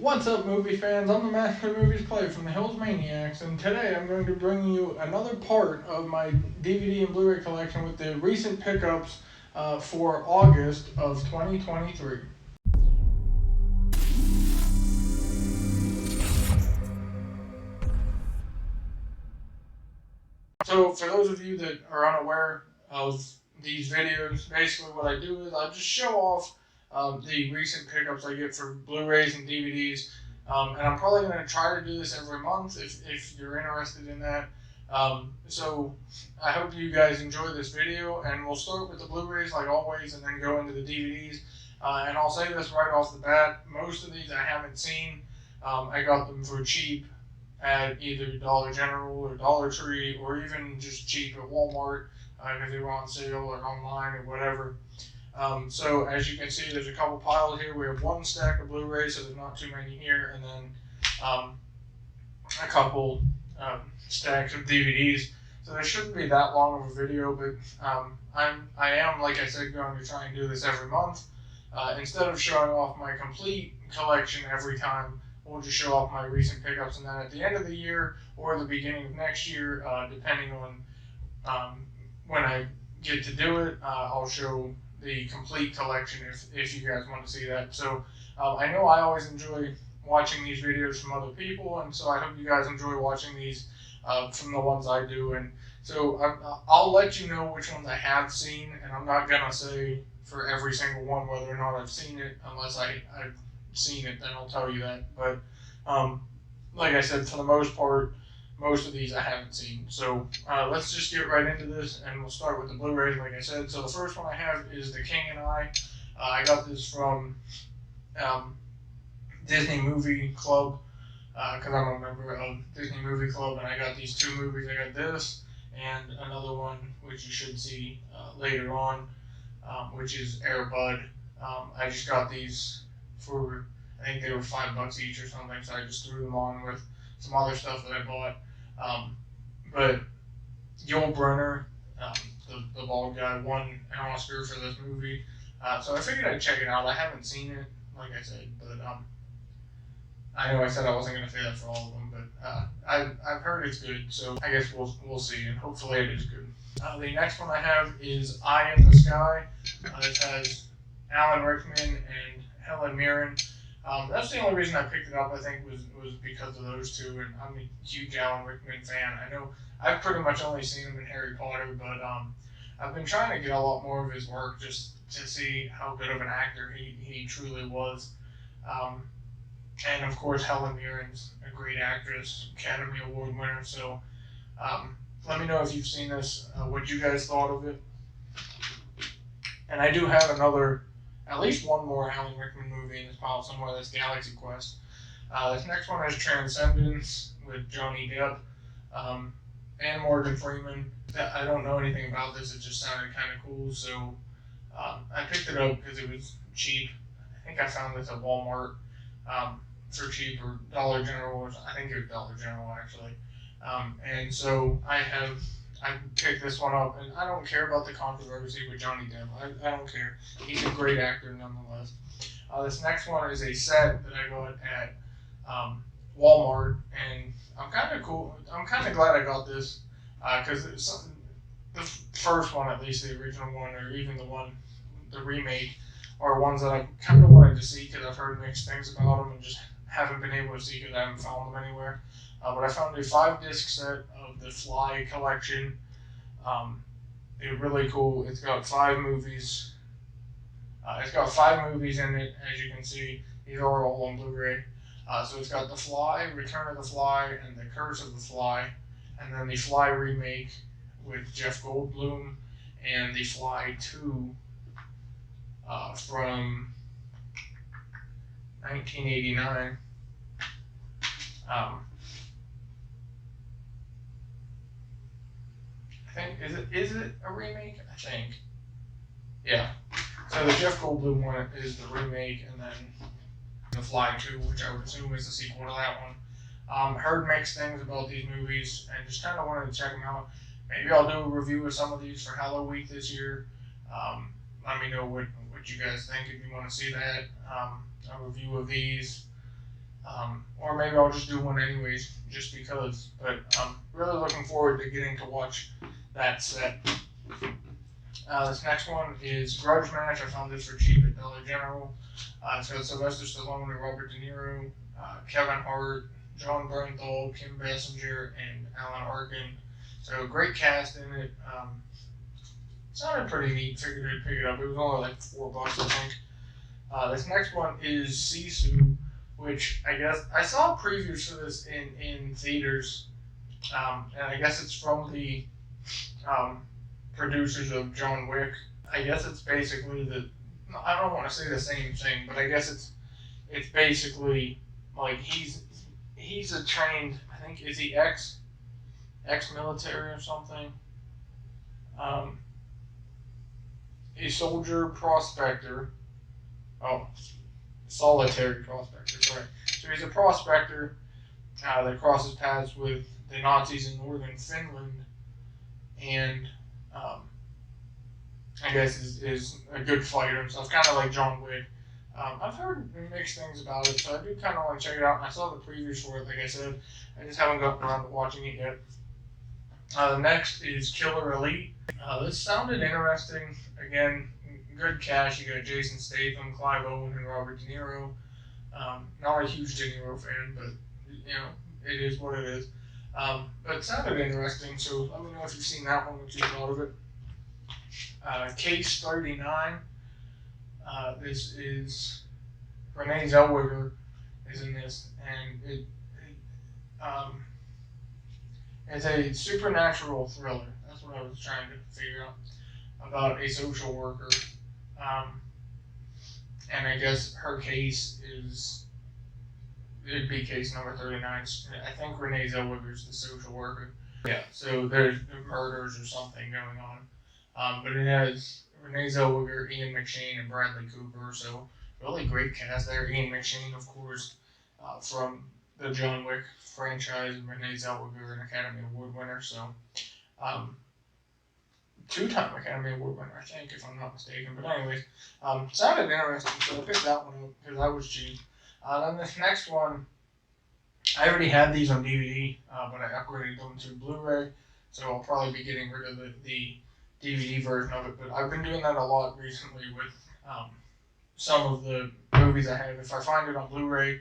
What's up, movie fans? I'm the Master of Movies Play from the Hills Maniacs, and today I'm going to bring you another part of my DVD and Blu-ray collection with the recent pickups for August of 2023. So, for those of you that are unaware of these videos, basically what I do is I just show off the recent pickups I get for Blu-rays and DVDs, and I'm probably going to try to do this every month if you're interested in that. So I hope you guys enjoy this video, and we'll start with the Blu-rays like always, and then go into the DVDs. And I'll say this right off the bat: most of these I haven't seen. I got them for cheap at either Dollar General or Dollar Tree, or even just cheap at Walmart if they were on sale or online or whatever. So as you can see, there's a couple piles here. We have one stack of Blu-rays, so there's not too many here, and then a couple stacks of DVDs. So there shouldn't be that long of a video, but I am, like I said, going to try and do this every month. Instead of showing off my complete collection every time, we'll just show off my recent pickups, and then at the end of the year or the beginning of next year, depending on when I get to do it, I'll show the complete collection if you guys want to see that. So I know I always enjoy watching these videos from other people, and so I hope you guys enjoy watching these from the ones I do. And so I'll let you know which ones I have seen, and I'm not gonna say for every single one whether or not I've seen it unless I've seen it, then I'll tell you that. But like I said, for the most part, most of these I haven't seen. So let's just get right into this, and we'll start with the Blu-rays, like I said. So the first one I have is The King and I. I got this from Disney Movie Club because I'm a member of Disney Movie Club, and I got these two movies. I got this and another one, which you should see later on, which is Air Bud. I just got these for, I think they were $5 each or something, so I just threw them on with some other stuff that I bought. But Yul Brynner, the bald guy, won an Oscar for this movie, so I figured I'd check it out. I haven't seen it, like I said, but I know I said I wasn't going to say that for all of them, but I've heard it's good, so I guess we'll see, and hopefully it is good. The next one I have is Eye in the Sky. It has Alan Rickman and Helen Mirren. That's the only reason I picked it up, I think, was because of those two, and I'm a huge Alan Rickman fan. I know I've pretty much only seen him in Harry Potter, but I've been trying to get a lot more of his work just to see how good of an actor he truly was. And of course, Helen Mirren's a great actress, Academy Award winner, so let me know if you've seen this, what you guys thought of it. And I do have at least one more Alan Rickman movie in this pile somewhere. That's Galaxy Quest. This next one is Transcendence with Johnny Depp and Morgan Freeman. I don't know anything about this. It just sounded kind of cool, so I picked it up because it was cheap. I think I found this at Walmart for cheap, or Dollar General. Or I think it was Dollar General actually. And so I picked this one up, and I don't care about the controversy with Johnny Depp. I don't care. He's a great actor nonetheless. This next one is a set that I got at Walmart, and I'm kind of glad I got this because the first one, at least the original one, or even the remake, are ones that I kind of wanted to see because I've heard mixed things about them and just haven't been able to see because I haven't found them anywhere. But I found a 5-disc set of the Fly collection. It's really cool. It's got 5 movies. It's got 5 movies in it, as you can see. These are all on Blu-ray. So it's got The Fly, Return of the Fly, and The Curse of the Fly, and then the Fly remake with Jeff Goldblum, and the Fly 2 from 1989. I think is it a remake? I think. Yeah. So the Jeff Goldblum one is the remake, and then The Fly 2, which I would assume is the sequel to that one. Heard mixed things about these movies, and just kind of wanted to check them out. Maybe I'll do a review of some of these for Halloween this year. Let me know what you guys think if you want to see that. A review of these. maybe I'll just do one anyways, just because. But I'm really looking forward to getting to watch that set. This next one is Grudge Match. I found this for cheap at Dollar General. It's got Sylvester Stallone and Robert De Niro, Kevin Hart, John Bernthal, Kim Basinger, and Alan Arkin. So great cast in it. Sounded pretty neat. Figured I'd pick it up. It was only like $4, I think. This next one is Sisu, which I guess I saw previews for this in theaters, and I guess it's from the producers of John Wick. I guess it's basically I don't want to say the same thing, but I guess it's basically like he's a trained, I think, is he ex-military or something? A soldier prospector. Oh, solitary prospector, sorry. So he's a prospector that crosses paths with the Nazis in northern Finland, and I guess is a good fighter and stuff, kind of like John Wick. I've heard mixed things about it, so I do kind of want to check it out. And I saw the previews for it, like I said. I just haven't gotten around to watching it yet. The next is Killer Elite. This sounded interesting. Again, good cast. You got Jason Statham, Clive Owen, and Robert De Niro. Not a huge De Niro fan, but it is what it is. But it sounded interesting, so let me know if you've seen that one, what you thought of it. Case 39. This is Renee Zellweger is in this, and it's a supernatural thriller. That's what I was trying to figure out about a social worker. And I guess her case it'd be case number 39. I think Renee Zellweger's the social worker. Yeah, so there's murders or something going on. But it has Renee Zellweger, Ian McShane, and Bradley Cooper. So really great cast there. Ian McShane, of course, from the John Wick franchise, and Renee Zellweger, an Academy Award winner. So two-time Academy Award winner, I think, if I'm not mistaken. But anyways, sounded interesting, so I picked that one up because I was cheap. Then this next one, I already had these on DVD, but I upgraded them to Blu-ray, so I'll probably be getting rid of the DVD version of it. But I've been doing that a lot recently with some of the movies I have. If I find it on Blu-ray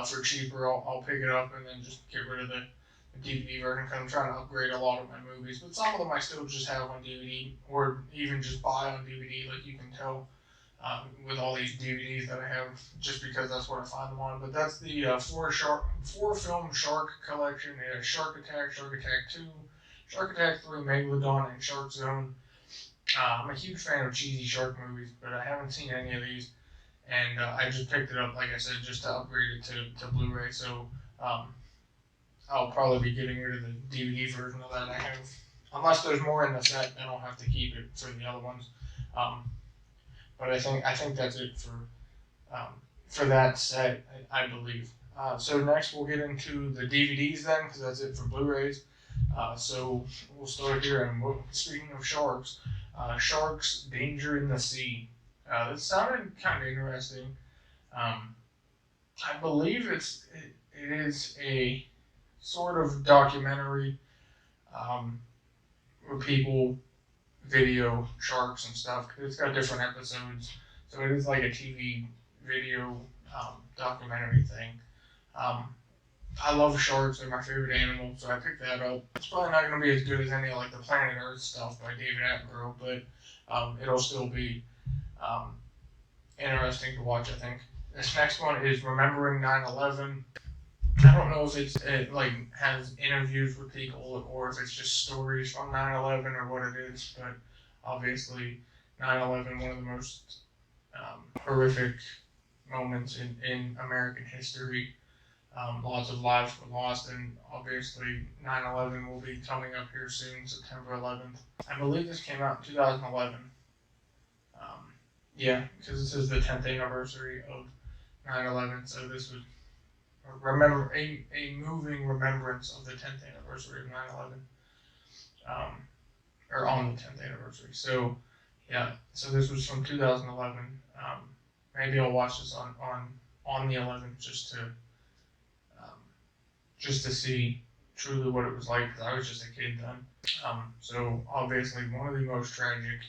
for cheaper, I'll pick it up and then just get rid of the DVD version, because I'm trying to upgrade a lot of my movies. But some of them I still just have on DVD, or even just buy on DVD, like you can tell with all these DVDs that I have, just because that's what I find them on. But that's the four film shark collection. It has Shark Attack, Shark Attack 2, Shark Attack 3, Megalodon, and Shark Zone. I'm a huge fan of cheesy shark movies, but I haven't seen any of these, and I just picked it up, like I said, just to upgrade it to Blu-ray. So I'll probably be getting rid of the DVD version of that I have. Unless there's more in the set, then I'll have to keep it for the other ones. But I think that's it for that set, I believe. So next we'll get into the DVDs then, because that's it for Blu-rays. So we'll start here. And speaking of sharks, Sharks: Danger in the Sea. This sounded kind of interesting. I believe it is a sort of documentary where people video sharks and stuff. It's got different episodes, so it is like a TV video documentary thing. I love sharks; they're my favorite animal, so I picked that up. It's probably not going to be as good as any of like the Planet Earth stuff by David Attenborough, but it'll still be interesting to watch, I think. This next one is Remembering 9/11. I don't know if it like has interviews with people or if it's just stories from 9/11 or what it is, but obviously 9/11, one of the most horrific moments in American history. Lots of lives were lost, and obviously 9/11 will be coming up here soon, September 11th. I believe this came out in 2011. Yeah, because this is the 10th anniversary of 9/11, so this would remember a moving remembrance of the 10th anniversary of 9/11, or on the 10th anniversary. So yeah, so this was from 2011. Maybe I'll watch this on the 11th just to just to see truly what it was like, because I was just a kid then. So obviously one of the most tragic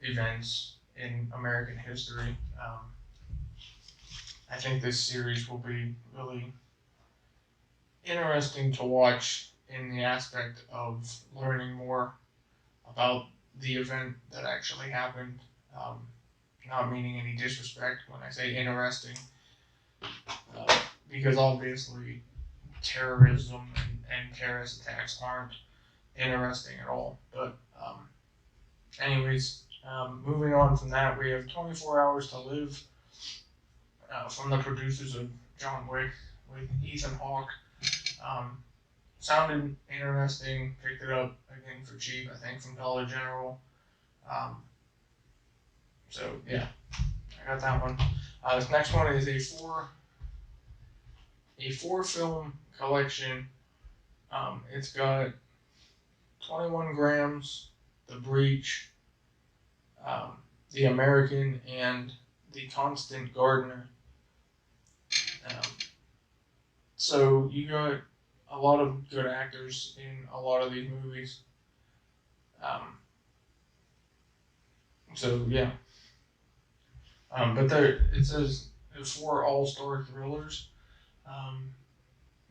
events in American history. I think this series will be really interesting to watch in the aspect of learning more about the event that actually happened. Um, Not meaning any disrespect when I say interesting, because obviously terrorism and terrorist attacks aren't interesting at all. But anyways, moving on from that, we have 24 Hours to Live from the producers of John Wick with Ethan Hawke. Sounded interesting. Picked it up again for cheap, I think, from Dollar General. So yeah, I got that one. This next one is a four film collection. It's got 21 Grams, The Breach, The American, and The Constant Gardener. So you got a lot of good actors in a lot of these movies. So yeah. But it says it's 4 all-star thrillers.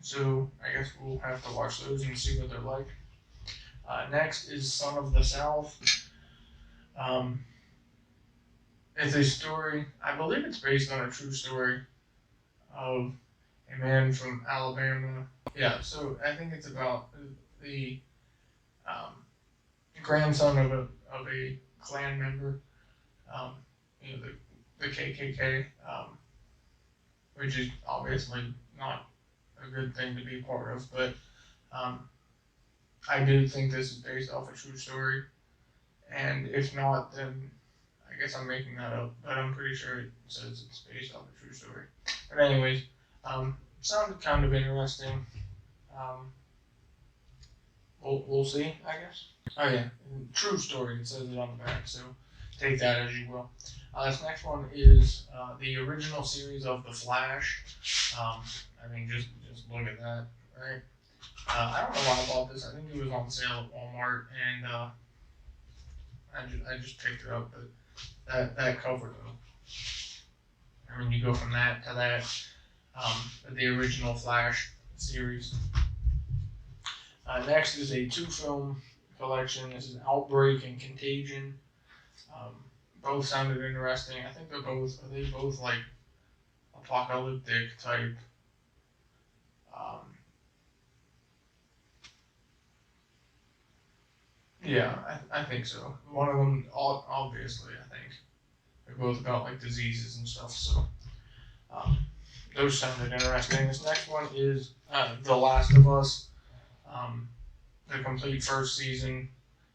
So I guess we'll have to watch those and see what they're like. Next is Son of the South. It's a story, I believe it's based on a true story of a man from Alabama. Yeah, so I think it's about the grandson of a Klan member, the KKK, which is obviously not a good thing to be part of, but I do think this is based off a true story, and if not, then I guess I'm making that up, but I'm pretty sure it says it's based off a true story. But anyways, sounded kind of interesting. We'll see, I guess. Oh yeah, true story. It says it on the back, so take that as you will. This next one is the original series of The Flash. I mean, just look at that, right? I don't know why I bought this. I think it was on sale at Walmart, and I just picked it up. But that cover though, I mean, you go from that to that. The original Flash series. Next is a 2-film collection. This is Outbreak and Contagion. Both sounded interesting. I think are they both like apocalyptic type. Yeah, I think so. One of them, obviously, I think they're both about like diseases and stuff. So those sounded interesting. This next one is The Last of Us. The complete first season.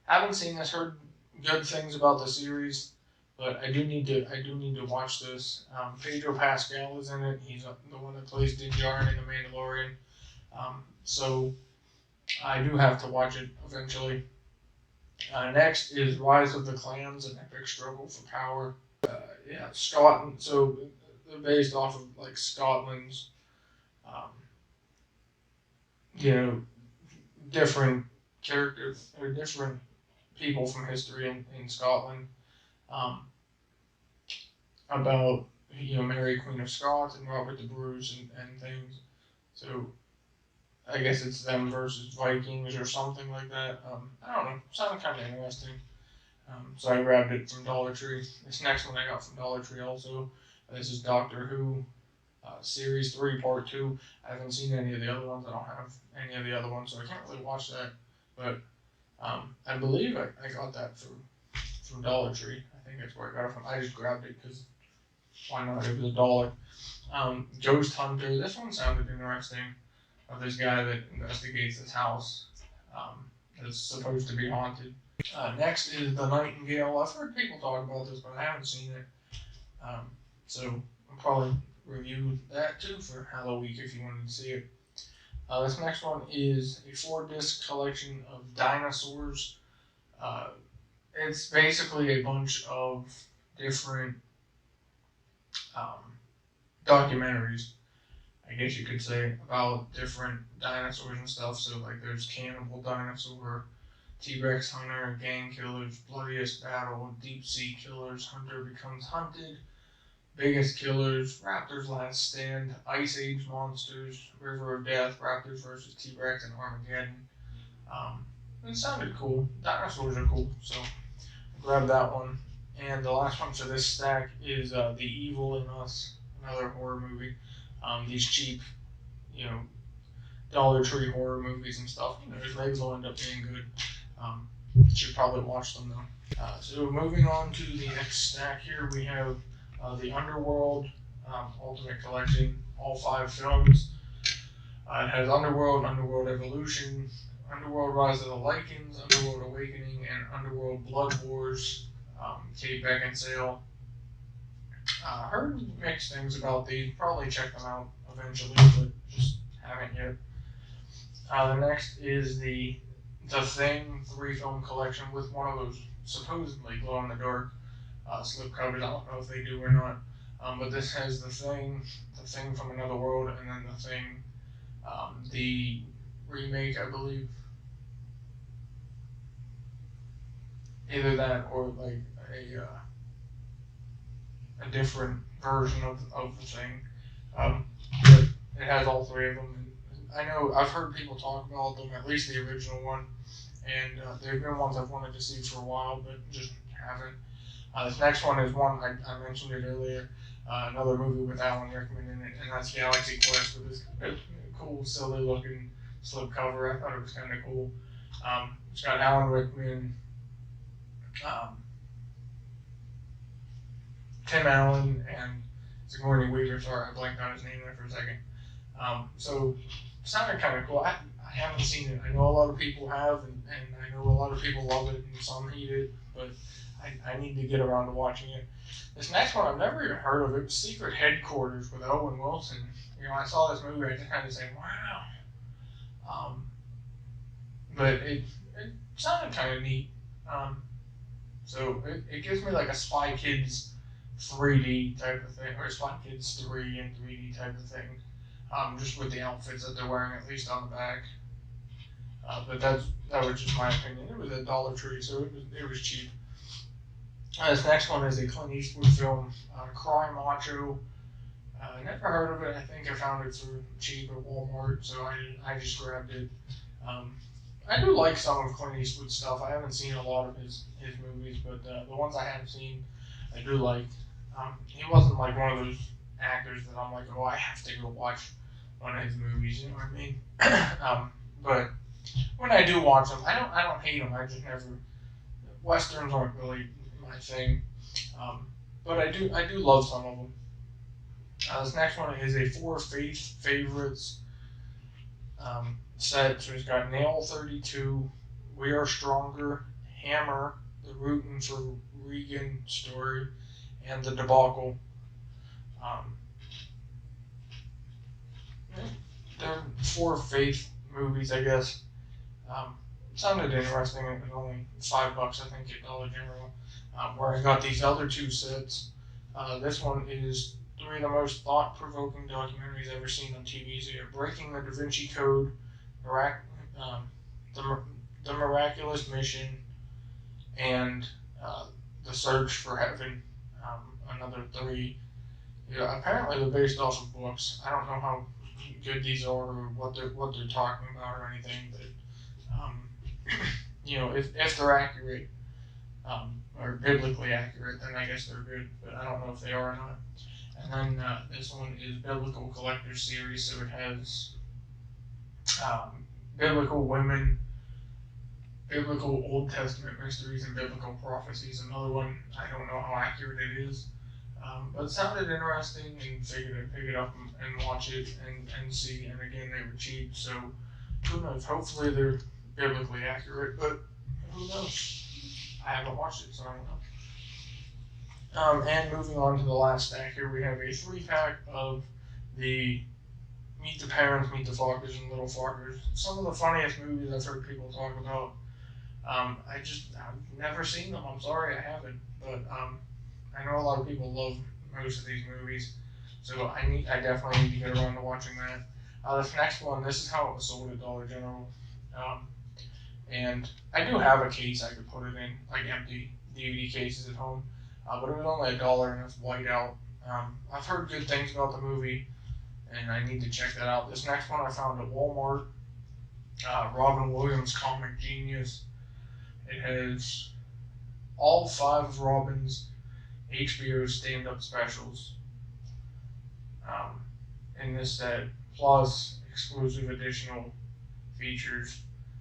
Haven't seen this. Heard good things about the series, but I do need to watch this. Pedro Pascal is in it. He's the one that plays Din Djarin in The Mandalorian. So I do have to watch it eventually. Next is Rise of the Clans, an epic struggle for power. Yeah, Scotland. So they're based off of like Scotland's, different characters or different people from history in Scotland, about Mary Queen of Scots and Robert the Bruce and things. So I guess it's them versus Vikings or something like that. I don't know. Sounded kind of interesting. So I grabbed it from Dollar Tree. This next one I got from Dollar Tree also. This is Doctor Who, Series 3, Part 2. I haven't seen any of the other ones. I don't have any of the other ones, so I can't really watch that. But I believe I got that from Dollar Tree. I think that's where I got it from. I just grabbed it because why not? It was $1. Ghost Hunter. This one sounded interesting. Of this guy that investigates this house that's supposed to be haunted. Next is The Nightingale. I've heard people talk about this, but I haven't seen it. So I'll probably review that too for Halloween if you wanted to see it. This next one is a 4-disc collection of dinosaurs. It's basically a bunch of different documentaries I guess you could say, about different dinosaurs and stuff. So like there's Cannibal Dinosaur, T-Rex Hunter, Gang Killers, Bloodiest Battle, Deep Sea Killers, Hunter Becomes Hunted, Biggest Killers, Raptors Last Stand, Ice Age Monsters, River of Death, Raptors versus T-Rex, and Armageddon. It sounded cool. Dinosaurs are cool, so I grabbed that one. And the last one for this stack is The Evil in Us, another horror movie. These cheap, you know, Dollar Tree horror movies and stuff. Maybe they'll end up being good. Should probably watch them though. So moving on to the next stack here, we have the Underworld Ultimate Collection, all 5 films. It has Underworld, Underworld Evolution, Underworld Rise of the Lycans, Underworld Awakening, and Underworld Blood Wars. Kate Beckinsale. Heard mixed things about these. Probably check them out eventually, but just haven't yet. The next is the Thing 3-film collection with one of those supposedly glow-in-the-dark slip covers. I don't know if they do or not. But this has the Thing from Another World, and then the Thing, the remake, I believe. Either that or like a different version of the Thing. But it has all 3 of them. And I know I've heard people talk about them, at least the original one, and they've been ones I've wanted to see for a while, but just haven't. This next one is one I mentioned it earlier, another movie with Alan Rickman in it, and that's Galaxy Quest with this cool, silly-looking slipcover. I thought it was kind of cool. It's got Alan Rickman, Tim Allen, and Sigourney Weaver. Sorry, I blanked on his name there for a second. So it sounded kind of cool. I haven't seen it. I know a lot of people have, and I know a lot of people love it, and some hate it, but I need to get around to watching it. This next one, I've never even heard of. It was Secret Headquarters with Owen Wilson. I saw this movie, I just kind of say, wow. But it sounded kind of neat. So it gives me like a Spy Kids 3D type of thing, or Spy Kids 3 in 3D type of thing. Just with the outfits that they're wearing, at least on the back. But that was just my opinion. It was a Dollar Tree, so it was cheap. This next one is a Clint Eastwood film, Cry Macho. Never heard of it. I think I found it for cheap at Walmart, so I just grabbed it. I do like some of Clint Eastwood's stuff. I haven't seen a lot of his movies, but the ones I have seen, I do like. He wasn't like one of those actors that I'm like, oh, I have to go watch one of his movies. You know what I mean? But when I do watch them, I don't hate them. I just never. Westerns aren't really my thing, but I do love some of them. This next one is a 4 favorites set. So it's got Nail 32, We Are Stronger, Hammer, The Rootin' for Regan story, and The Debacle. They're 4 faith movies, I guess. Sounded interesting. It was only $5, I think, at Dollar General. Where I got these other 2 sets. This one is 3 of the most thought-provoking documentaries ever seen on TV. So you have Breaking the Da Vinci Code, the Miraculous Mission, and The Search for Heaven. Another 3. Apparently they're based off of books. I don't know how good these are or what they're talking about or anything, but if they're accurate, or biblically accurate, then I guess they're good, but I don't know if they are or not. And then this one is Biblical Collector's Series, so it has biblical women, biblical Old Testament mysteries, and biblical prophecies. Another one, I don't know how accurate it is, but it sounded interesting, and figured I'd pick it up and watch it and see. And again, they were cheap, so who knows? Hopefully they're biblically accurate, but who knows? I haven't watched it, so I don't know. And moving on to the last stack here, we have a 3-pack of the Meet the Parents, Meet the Fockers, and Little Fockers. Some of the funniest movies I've heard people talk about. I've never seen them. I'm sorry I haven't, but I know a lot of people love most of these movies. So I definitely need to get around to watching that. This next one, this is how it was sold at Dollar General. Um, and I do have a case I could put it in, like empty DVD cases at home. But it was only $1 and it's white out. I've heard good things about the movie, and I need to check that out. This next one I found at Walmart. Robin Williams Comic Genius. It has all 5 of Robin's HBO stand-up specials in this set, plus exclusive additional features,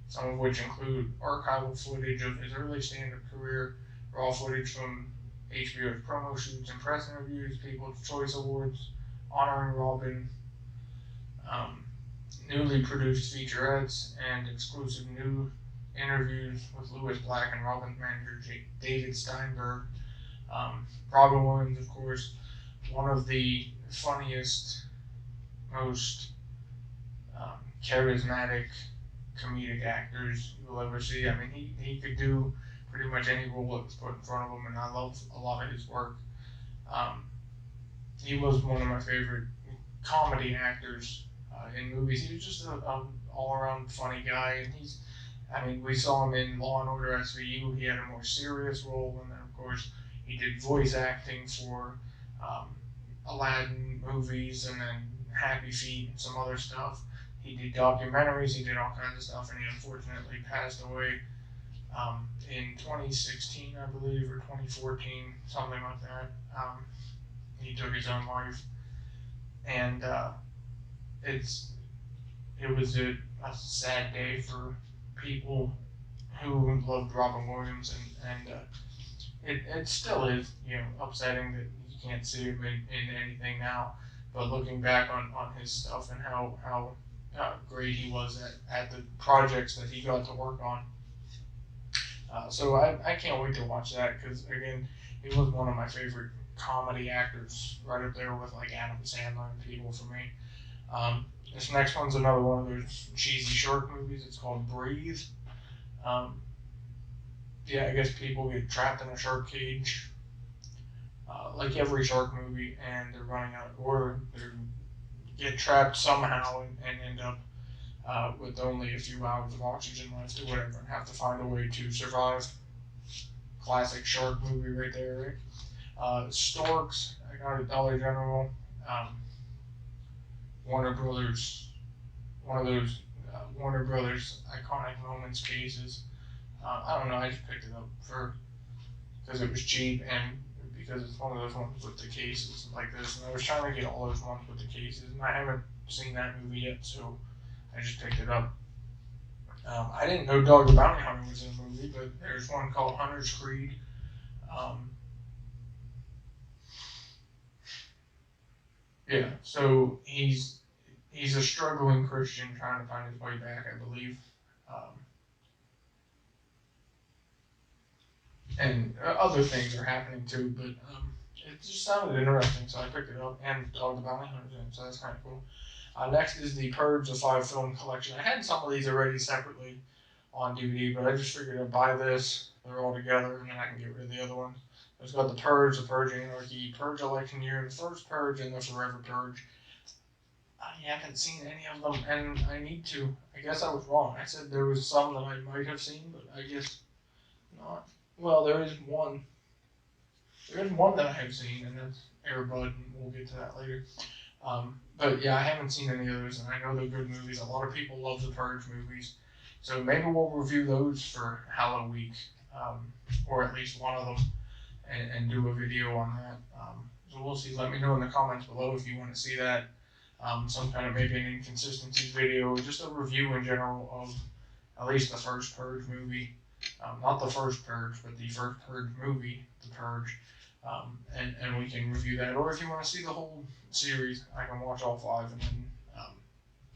some of which include archival footage of his early stand-up career, raw footage from HBO's promo shoots and press interviews, People's Choice Awards honoring Robin, newly produced featurettes, and exclusive new interviews with Lewis Black and Robin's manager David Steinberg. Robin Williams, of course, one of the funniest, most charismatic comedic actors you'll ever see. I mean, he could do pretty much any role that was put in front of him, and I love a lot of his work. He was one of my favorite comedy actors in movies. He was just an all-around funny guy, and we saw him in Law and Order SVU. He had a more serious role, and then of course he did voice acting for Aladdin movies, and then Happy Feet and some other stuff. He did documentaries, he did all kinds of stuff, and he unfortunately passed away in 2016, I believe, or 2014, something like that. He took his own life, and it was a sad day for people who loved Robin Williams, and it still is, upsetting that you can't see him in anything now. But looking back on his stuff and how great he was at the projects that he got to work on. So I can't wait to watch that, because again, he was one of my favorite comedy actors, right up there with like Adam Sandler and people for me. This next one's another one of those cheesy shark movies. It's called Breathe. Yeah, I guess people get trapped in a shark cage, like every shark movie, and they're running out, or they get trapped somehow and end up with only a few hours of oxygen left or whatever, and have to find a way to survive. Classic shark movie right there, right? Storks, I got at Dollar General. Warner Brothers, one of those Warner Brothers iconic moments cases. I don't know, I just picked it up because it was cheap, and because it's one of those ones with the cases like this, and I was trying to get all those ones with the cases, and I haven't seen that movie yet, so I just picked it up. I didn't know Dog the Bounty Hunter was in the movie, but there's one called Hunter's Creed. Yeah, so he's a struggling Christian trying to find his way back, I believe. And other things are happening too, but it just sounded interesting, so I picked it up, and Dog the Bounty Hunter's in it, so that's kind of cool. Next is the Purge, the 5 film collection. I had some of these already separately on DVD, but I just figured I'd buy this. They're all together, and then I can get rid of the other ones. It's got the Purge, the Purge Anarchy, Purge Election Year, the First Purge, and the Forever Purge. I haven't seen any of them, and I need to. I guess I was wrong. I said there was some that I might have seen, but I guess not. Well, there is one. There is one that I have seen, and that's Air Bud, and we'll get to that later. But yeah, I haven't seen any others, and I know they're good movies. A lot of people love the Purge movies, so maybe we'll review those for Halloween, or at least one of them, and do a video on that. So we'll see. Let me know in the comments below if you want to see that. Some kind of maybe an inconsistencies video, just a review in general of at least the first Purge movie. Not the first Purge, but the first Purge movie, The Purge. And we can review that. Or if you want to see the whole series, I can watch all 5 and then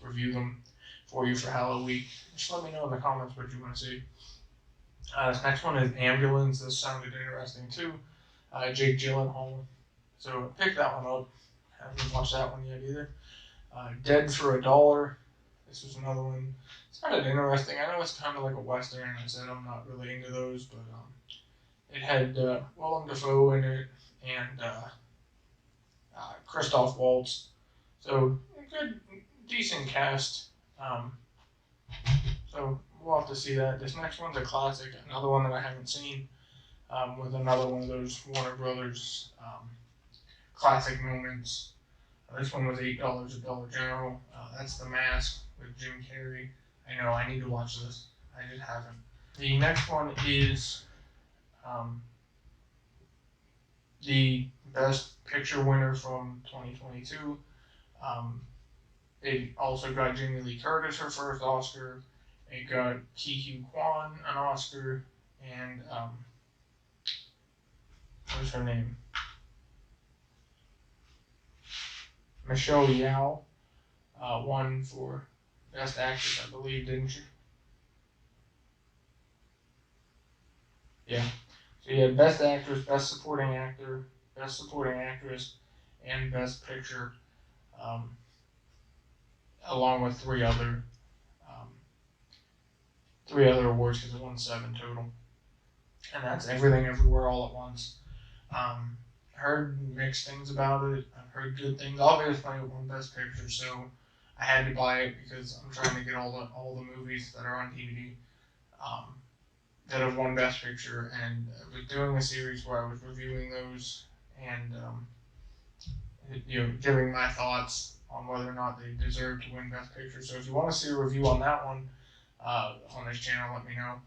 review them for you for Halloween. Just let me know in the comments what you want to see. This next one is Ambulance. This sounded interesting too. Jake Gyllenhaal. So pick that one up. Haven't watched that one yet either. Dead for $1. This was another one. It's kind of interesting. I know it's kind of like a Western. I said I'm not really into those, but it had Willem Dafoe in it, and Christoph Waltz. So a good, decent cast. So we'll have to see that. This next one's a classic, another one that I haven't seen, with another one of those Warner Brothers classic moments. This one was $8 at Dollar General. That's The Mask with Jim Carrey. I know, I need to watch this. I just haven't. The next one is the Best Picture winner from 2022. It also got Jamie Lee Curtis her first Oscar. It got Ki Hugh Kwan an Oscar, and what's her name? Michelle Yeoh won for Best Actress, I believe, didn't she? Yeah. So you had Best Actress, Best Supporting Actor, Best Supporting Actress, and Best Picture, along with three other awards, because it won 7 total. And that's Everything Everywhere All at Once. Heard mixed things about it. I've heard good things. Obviously, it won Best Picture, so I had to buy it because I'm trying to get all the movies that are on DVD that have won Best Picture, and I was doing a series where I was reviewing those and giving my thoughts on whether or not they deserve to win Best Picture. So if you want to see a review on that one on this channel, let me know.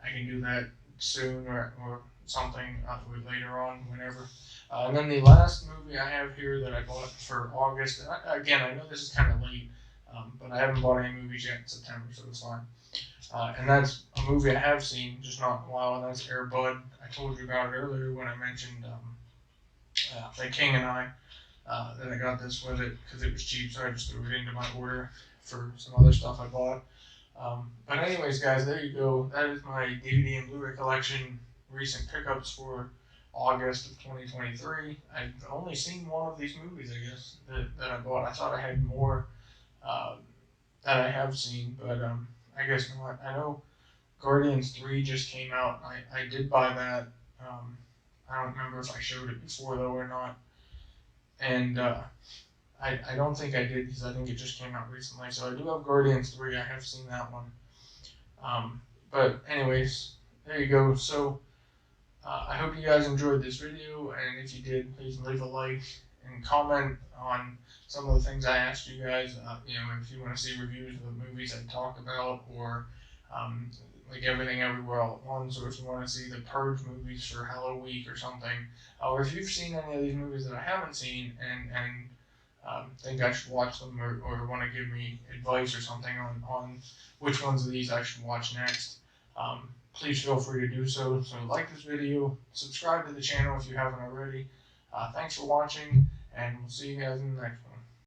I can do that soon or something later on, whenever. And then the last movie I have here that I bought for August, and again, I know this is kind of late, but I haven't bought any movies yet in September, so it's fine. And that's a movie I have seen, just not in a while, and that's Air Bud. I told you about it earlier when I mentioned The King and I. That I got this with it because it was cheap, so I just threw it into my order for some other stuff I bought. But anyways, guys, there you go. That is my DVD and Blu-ray collection, recent pickups for August of 2023. I've only seen one of these movies, I guess, that I bought. I thought I had more that I have seen, but I guess not. I know Guardians 3 just came out. I did buy that. I don't remember if I showed it before, though, or not. And I don't think I did, because I think it just came out recently. So I do have Guardians 3. I have seen that one. But anyways, there you go. So I hope you guys enjoyed this video, and if you did, please leave a like and comment on some of the things I asked you guys. If you want to see reviews of the movies I talked about, or like Everything Everywhere All at Once, or if you want to see the Purge movies for Halloween or something, or if you've seen any of these movies that I haven't seen and think I should watch them, or want to give me advice or something on which ones of these I should watch next, please feel free to do so. So like this video, subscribe to the channel if you haven't already. Thanks for watching, and we'll see you guys in the next one.